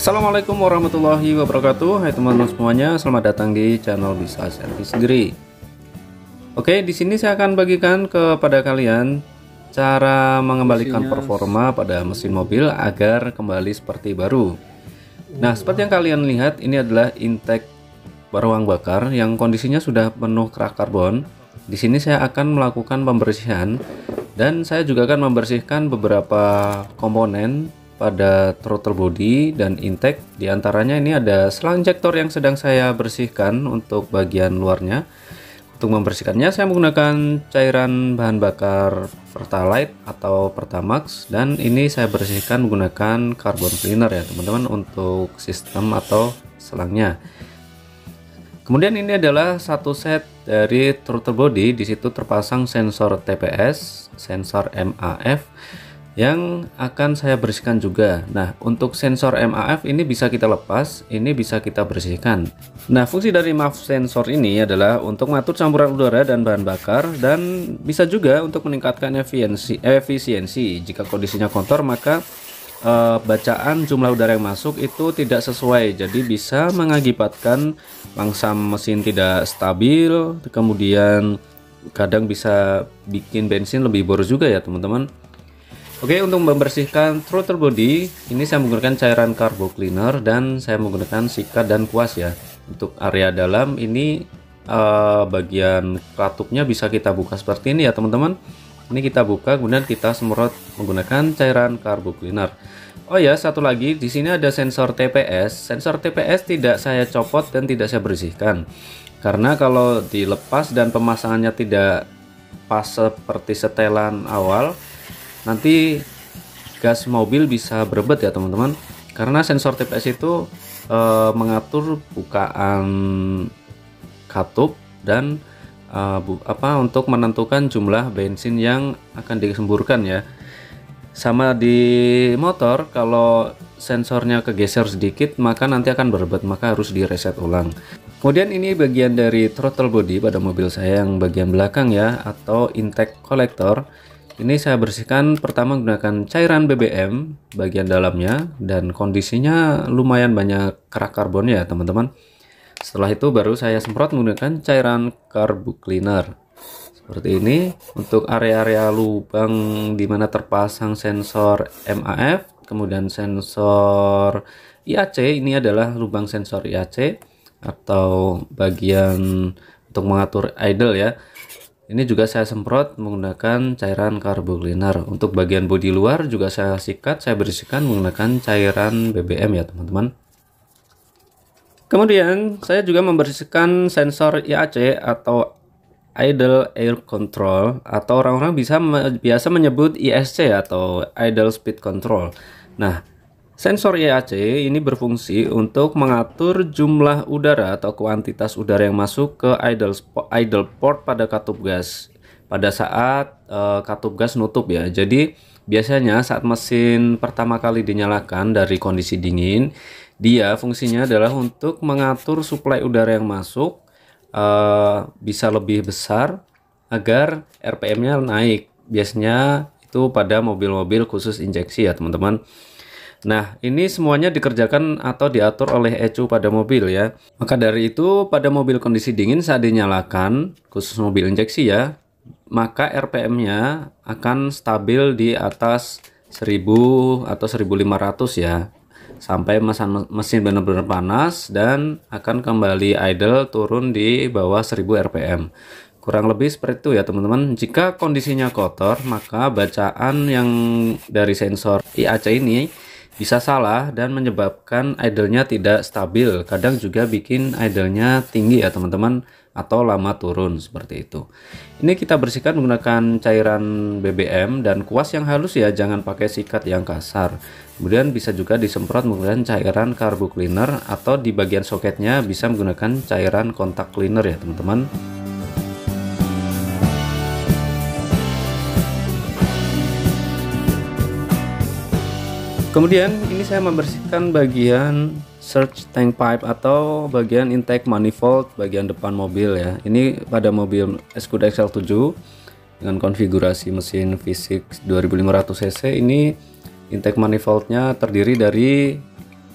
Assalamualaikum warahmatullahi wabarakatuh. Hai teman-teman semuanya, selamat datang di channel Bisa Servis Sendiri. Oke, di sini saya akan bagikan kepada kalian cara mengembalikan performa pada mesin mobil agar kembali seperti baru. Nah, seperti yang kalian lihat, ini adalah intake ruang bakar yang kondisinya sudah penuh kerak karbon. Di sini saya akan melakukan pembersihan dan saya juga akan membersihkan beberapa komponen pada throttle body dan intake. Di antaranya ini ada selang injektor yang sedang saya bersihkan untuk bagian luarnya. Untuk membersihkannya saya menggunakan cairan bahan bakar Pertalite atau Pertamax, dan ini saya bersihkan menggunakan carbon cleaner ya teman-teman untuk sistem atau selangnya. Kemudian ini adalah satu set dari throttle body. Di situ terpasang sensor TPS, sensor MAF yang akan saya bersihkan juga. Nah, untuk sensor MAF ini bisa kita lepas, ini bisa kita bersihkan. Nah, fungsi dari MAF sensor ini adalah untuk mengatur campuran udara dan bahan bakar, dan bisa juga untuk meningkatkan efisiensi. Jika kondisinya kotor, maka bacaan jumlah udara yang masuk itu tidak sesuai, jadi bisa mengakibatkan langsam mesin tidak stabil, kemudian kadang bisa bikin bensin lebih boros juga ya teman-teman. Oke, untuk membersihkan throttle body ini saya menggunakan cairan carbo cleaner dan saya menggunakan sikat dan kuas ya. Untuk area dalam ini bagian katupnya bisa kita buka seperti ini ya teman-teman. Ini kita buka, kemudian kita semprot menggunakan cairan carbo cleaner. Oh ya, satu lagi, di sini ada sensor TPS. Sensor TPS tidak saya copot dan tidak saya bersihkan, karena kalau dilepas dan pemasangannya tidak pas seperti setelan awal, nanti gas mobil bisa berebet ya teman-teman. Karena sensor TPS itu mengatur bukaan katup dan untuk menentukan jumlah bensin yang akan disemburkan ya. Sama di motor, kalau sensornya kegeser sedikit maka nanti akan berebet, maka harus direset ulang. Kemudian ini bagian dari throttle body pada mobil saya yang bagian belakang ya, atau intake collector. Ini saya bersihkan pertama menggunakan cairan BBM bagian dalamnya, dan kondisinya lumayan banyak kerak karbon ya teman-teman. Setelah itu baru saya semprot menggunakan cairan carbo cleaner seperti ini. Untuk area-area lubang di mana terpasang sensor MAF, kemudian sensor IAC, ini adalah lubang sensor IAC atau bagian untuk mengatur idle ya. Ini juga saya semprot menggunakan cairan carbo cleaner. Untuk bagian bodi luar juga saya sikat, saya bersihkan menggunakan cairan BBM ya teman-teman. Kemudian saya juga membersihkan sensor IAC atau idle air control, atau orang-orang biasa menyebut ISC atau idle speed control. Nah, sensor IAC ini berfungsi untuk mengatur jumlah udara atau kuantitas udara yang masuk ke idle port pada katup gas pada saat katup gas nutup ya. Jadi biasanya saat mesin pertama kali dinyalakan dari kondisi dingin, dia fungsinya adalah untuk mengatur suplai udara yang masuk bisa lebih besar agar RPM-nya naik. Biasanya itu pada mobil-mobil khusus injeksi ya teman-teman. Nah, ini semuanya dikerjakan atau diatur oleh ECU pada mobil ya. Maka dari itu pada mobil kondisi dingin saat dinyalakan, khusus mobil injeksi ya, maka RPM-nya akan stabil di atas 1000 atau 1500 ya, sampai mesin benar-benar panas dan akan kembali idle turun di bawah 1000 rpm. Kurang lebih seperti itu ya teman-teman. Jika kondisinya kotor, maka bacaan yang dari sensor IAC ini bisa salah dan menyebabkan idle-nya tidak stabil. Kadang juga bikin idle-nya tinggi ya teman-teman, atau lama turun seperti itu. Ini kita bersihkan menggunakan cairan BBM dan kuas yang halus ya, jangan pakai sikat yang kasar. Kemudian bisa juga disemprot menggunakan cairan carbo cleaner, atau di bagian soketnya bisa menggunakan cairan kontak cleaner ya teman-teman. Kemudian ini saya membersihkan bagian surge tank pipe atau bagian intake manifold bagian depan mobil ya. Ini pada mobil Skoda XL7 dengan konfigurasi mesin V6 2500 cc. Ini intake manifoldnya terdiri dari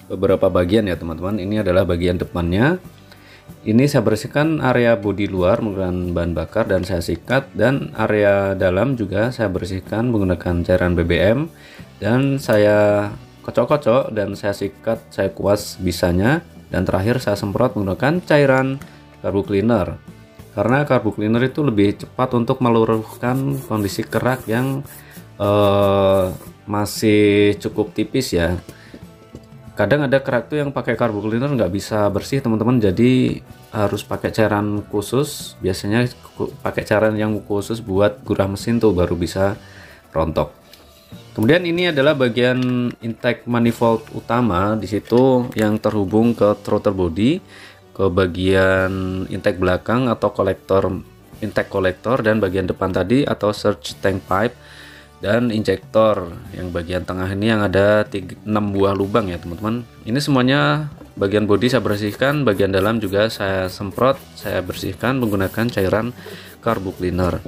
beberapa bagian ya teman-teman. Ini adalah bagian depannya. Ini saya bersihkan area bodi luar menggunakan bahan bakar dan saya sikat, dan area dalam juga saya bersihkan menggunakan cairan BBM dan saya kocok-kocok dan saya sikat, saya kuas bisanya, dan terakhir saya semprot menggunakan cairan carbo cleaner. Karena carbo cleaner itu lebih cepat untuk meluruhkan kondisi kerak yang masih cukup tipis ya. Kadang ada kerak tuh yang pakai carbo cleaner nggak bisa bersih teman-teman, jadi harus pakai cairan khusus. Biasanya pakai cairan yang khusus buat gurah mesin tuh baru bisa rontok. Kemudian ini adalah bagian intake manifold utama, di situ yang terhubung ke throttle body, ke bagian intake belakang atau kolektor, intake kolektor, dan bagian depan tadi atau surge tank pipe, dan injektor yang bagian tengah ini yang ada 6 buah lubang ya teman-teman. Ini semuanya bagian bodi saya bersihkan, bagian dalam juga saya semprot, saya bersihkan menggunakan cairan carbo cleaner.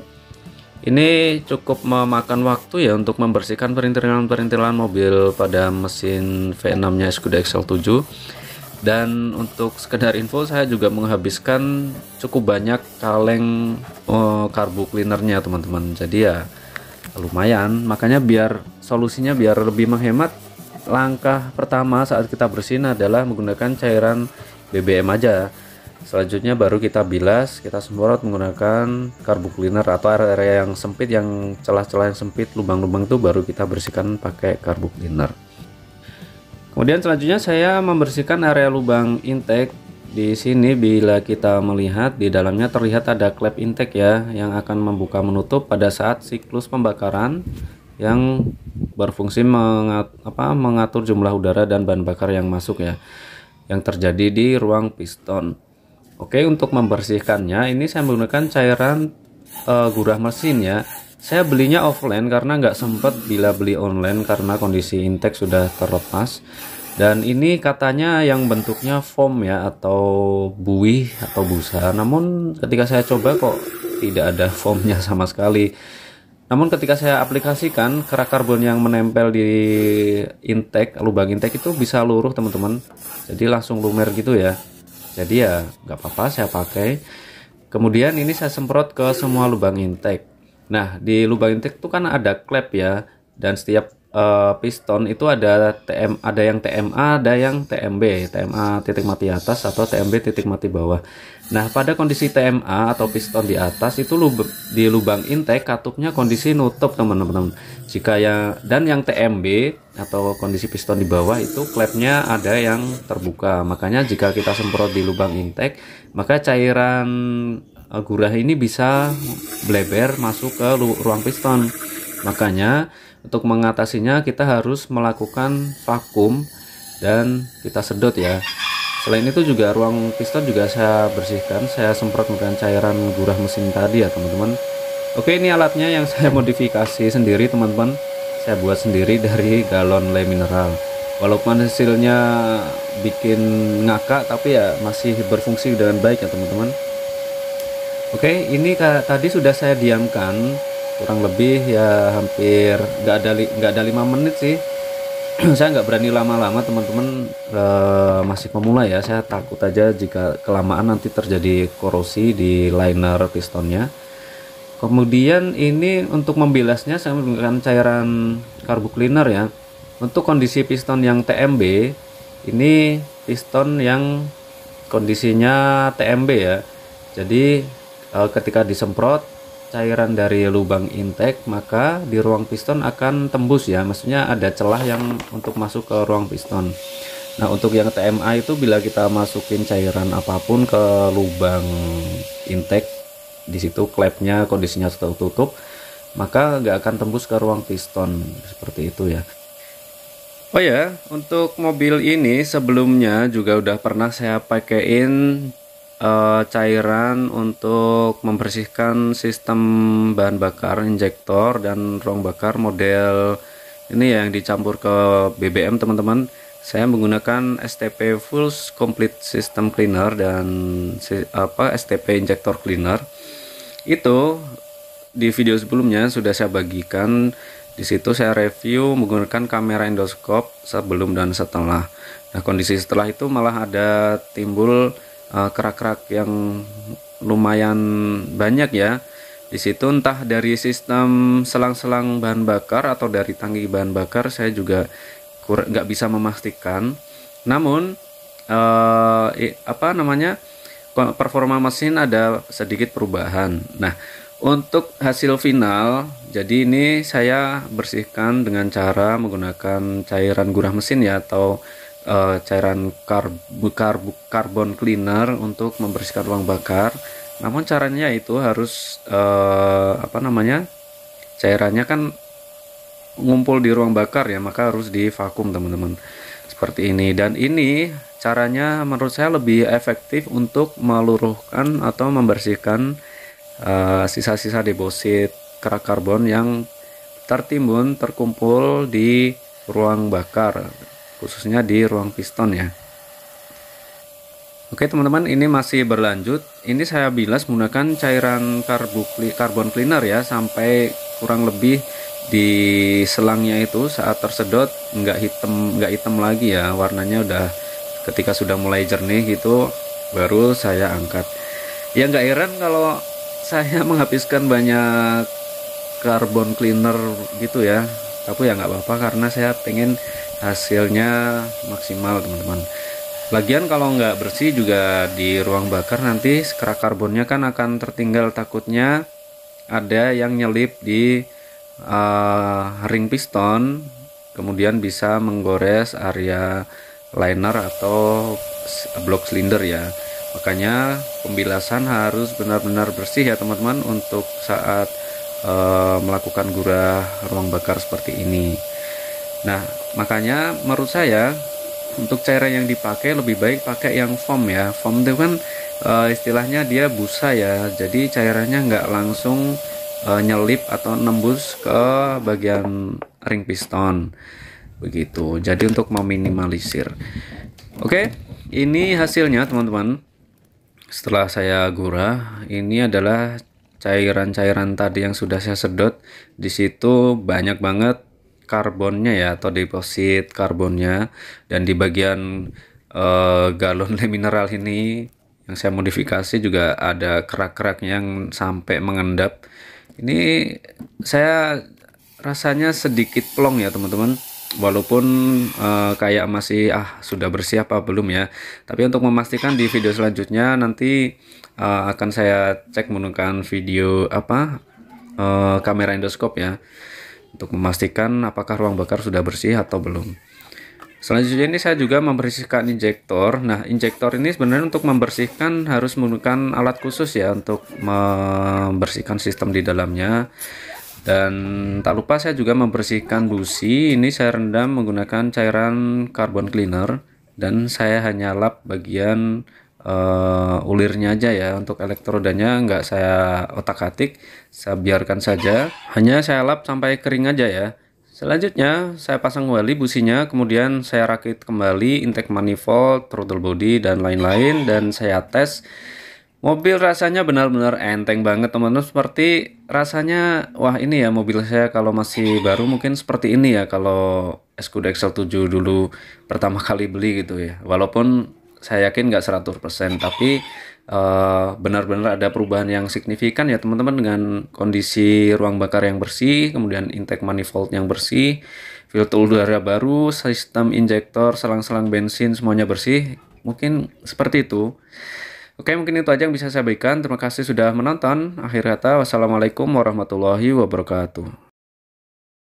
Ini cukup memakan waktu ya untuk membersihkan perintilan-perintilan mobil pada mesin V6 nya Skoda XL7. Dan untuk sekedar info, saya juga menghabiskan cukup banyak kaleng carbo cleanernya teman-teman. Jadi ya lumayan, makanya biar solusinya biar lebih menghemat, langkah pertama saat kita bersihin adalah menggunakan cairan BBM aja. Selanjutnya baru kita bilas, kita semprot menggunakan carbo cleaner, atau area yang sempit, yang celah-celah yang sempit, lubang-lubang itu baru kita bersihkan pakai carbo cleaner. Kemudian selanjutnya saya membersihkan area lubang intake. Di sini bila kita melihat di dalamnya terlihat ada klep intake ya, yang akan membuka menutup pada saat siklus pembakaran yang berfungsi mengatur jumlah udara dan bahan bakar yang masuk ya, yang terjadi di ruang piston. Oke, untuk membersihkannya ini saya menggunakan cairan gurah mesin ya. Saya belinya offline karena nggak sempat bila beli online karena kondisi intake sudah terlepas. Dan ini katanya yang bentuknya foam ya, atau buih atau busa. Namun ketika saya coba kok tidak ada foamnya sama sekali. Namun ketika saya aplikasikan, kerak karbon yang menempel di intake, lubang intake itu bisa luruh teman-teman. Jadi langsung lumer gitu ya. Jadi ya nggak apa-apa, saya pakai. Kemudian ini saya semprot ke semua lubang intake. Nah, di lubang intake itu kan ada klep ya, dan setiap piston itu ada ada yang TMA, ada yang TMB, TMA titik mati atas atau TMB titik mati bawah. Nah, pada kondisi TMA atau piston di atas itu di lubang intake katupnya kondisi nutup teman-teman. Jika dan yang TMB atau kondisi piston di bawah itu klepnya ada yang terbuka. Makanya jika kita semprot di lubang intake, maka cairan gurah ini bisa bleber masuk ke ruang piston. Makanya untuk mengatasinya kita harus melakukan vakum dan kita sedot ya. Selain itu juga ruang piston juga saya bersihkan, saya semprot menggunakan cairan gurah mesin tadi ya teman-teman. Oke, ini alatnya yang saya modifikasi sendiri teman-teman. Saya buat sendiri dari galon le mineral. Walaupun hasilnya bikin ngakak, tapi ya masih berfungsi dengan baik ya teman-teman. Oke, ini tadi sudah saya diamkan kurang lebih ya hampir nggak ada 5 menit sih. Saya nggak berani lama-lama teman-teman, masih pemula ya, saya takut aja jika kelamaan nanti terjadi korosi di liner pistonnya. Kemudian ini untuk membilasnya saya menggunakan cairan carbo cleaner ya. Untuk kondisi piston yang TMB, ini piston yang kondisinya TMB ya. Jadi ketika disemprot cairan dari lubang intake, maka di ruang piston akan tembus ya, maksudnya ada celah yang untuk masuk ke ruang piston. Nah, untuk yang TMA itu bila kita masukin cairan apapun ke lubang intake, di situ klepnya kondisinya tertutup, maka nggak akan tembus ke ruang piston seperti itu ya. Oh ya, untuk mobil ini sebelumnya juga udah pernah saya pakein cairan untuk membersihkan sistem bahan bakar injektor dan ruang bakar model ini yang dicampur ke BBM teman-teman. Saya menggunakan STP Full Complete System Cleaner dan STP Injector Cleaner. Itu di video sebelumnya sudah saya bagikan. Di situ saya review menggunakan kamera endoskop sebelum dan setelah. Nah, kondisi setelah itu malah ada timbul kerak-kerak yang lumayan banyak ya. Di situ entah dari sistem selang-selang bahan bakar atau dari tangki bahan bakar, saya juga nggak bisa memastikan. Namun apa namanya, performa mesin ada sedikit perubahan. Nah, untuk hasil final, jadi ini saya bersihkan dengan cara menggunakan cairan gurah mesin ya, atau cairan carbon cleaner untuk membersihkan ruang bakar. Namun caranya itu harus apa namanya, cairannya kan ngumpul di ruang bakar ya, maka harus divakum teman-teman, seperti ini. Dan ini caranya menurut saya lebih efektif untuk meluruhkan atau membersihkan sisa-sisa deposit kerak karbon yang tertimbun terkumpul di ruang bakar, khususnya di ruang piston ya. Oke teman-teman, ini masih berlanjut. Ini saya bilas menggunakan cairan carbon cleaner ya, sampai kurang lebih di selangnya itu saat tersedot nggak hitam lagi ya, warnanya udah, ketika sudah mulai jernih gitu baru saya angkat. Ya nggak heran kalau saya menghabiskan banyak carbon cleaner gitu ya, tapi ya nggak apa-apa karena saya pengen hasilnya maksimal teman-teman. Lagian kalau nggak bersih juga di ruang bakar, nanti kerak karbonnya kan akan tertinggal, takutnya ada yang nyelip di ring piston, kemudian bisa menggores area liner atau blok silinder ya. Makanya pembilasan harus benar-benar bersih ya teman-teman untuk saat melakukan gurah ruang bakar seperti ini. Nah, makanya menurut saya untuk cairan yang dipakai lebih baik pakai yang foam ya. Foam itu kan istilahnya dia busa ya, jadi cairannya nggak langsung nyelip atau nembus ke bagian ring piston begitu. Jadi untuk meminimalisir. Oke, ini hasilnya teman-teman. Setelah saya gurah, ini adalah cairan-cairan tadi yang sudah saya sedot. Di situ banyak banget karbonnya ya, atau deposit karbonnya. Dan di bagian galon le mineral ini yang saya modifikasi juga ada kerak-keraknya yang sampai mengendap. Ini saya rasanya sedikit plong ya teman-teman, walaupun kayak masih sudah bersih apa belum ya. Tapi untuk memastikan di video selanjutnya nanti akan saya cek menggunakan video kamera endoskop ya, untuk memastikan apakah ruang bakar sudah bersih atau belum. Selanjutnya ini saya juga membersihkan injektor. Nah, injektor ini sebenarnya untuk membersihkan harus menggunakan alat khusus ya, untuk membersihkan sistem di dalamnya. Dan tak lupa saya juga membersihkan busi. Ini saya rendam menggunakan cairan carbon cleaner, dan saya hanya lap bagian ulirnya aja ya. Untuk elektrodanya nggak saya otak-atik, saya biarkan saja, hanya saya lap sampai kering aja ya. Selanjutnya saya pasang kembali businya, kemudian saya rakit kembali intake manifold, throttle body dan lain-lain, dan saya tes. Mobil rasanya benar-benar enteng banget teman-teman, seperti rasanya wah ini ya mobil saya kalau masih baru mungkin seperti ini ya, kalau Skoda XL7 dulu pertama kali beli gitu ya. Walaupun saya yakin nggak 100%, tapi benar-benar ada perubahan yang signifikan ya teman-teman, dengan kondisi ruang bakar yang bersih, kemudian intake manifold yang bersih, filter udara baru, sistem injektor, selang-selang bensin semuanya bersih. Mungkin seperti itu. Oke, mungkin itu aja yang bisa saya berikan. Terima kasih sudah menonton. Akhir kata, wassalamualaikum warahmatullahi wabarakatuh.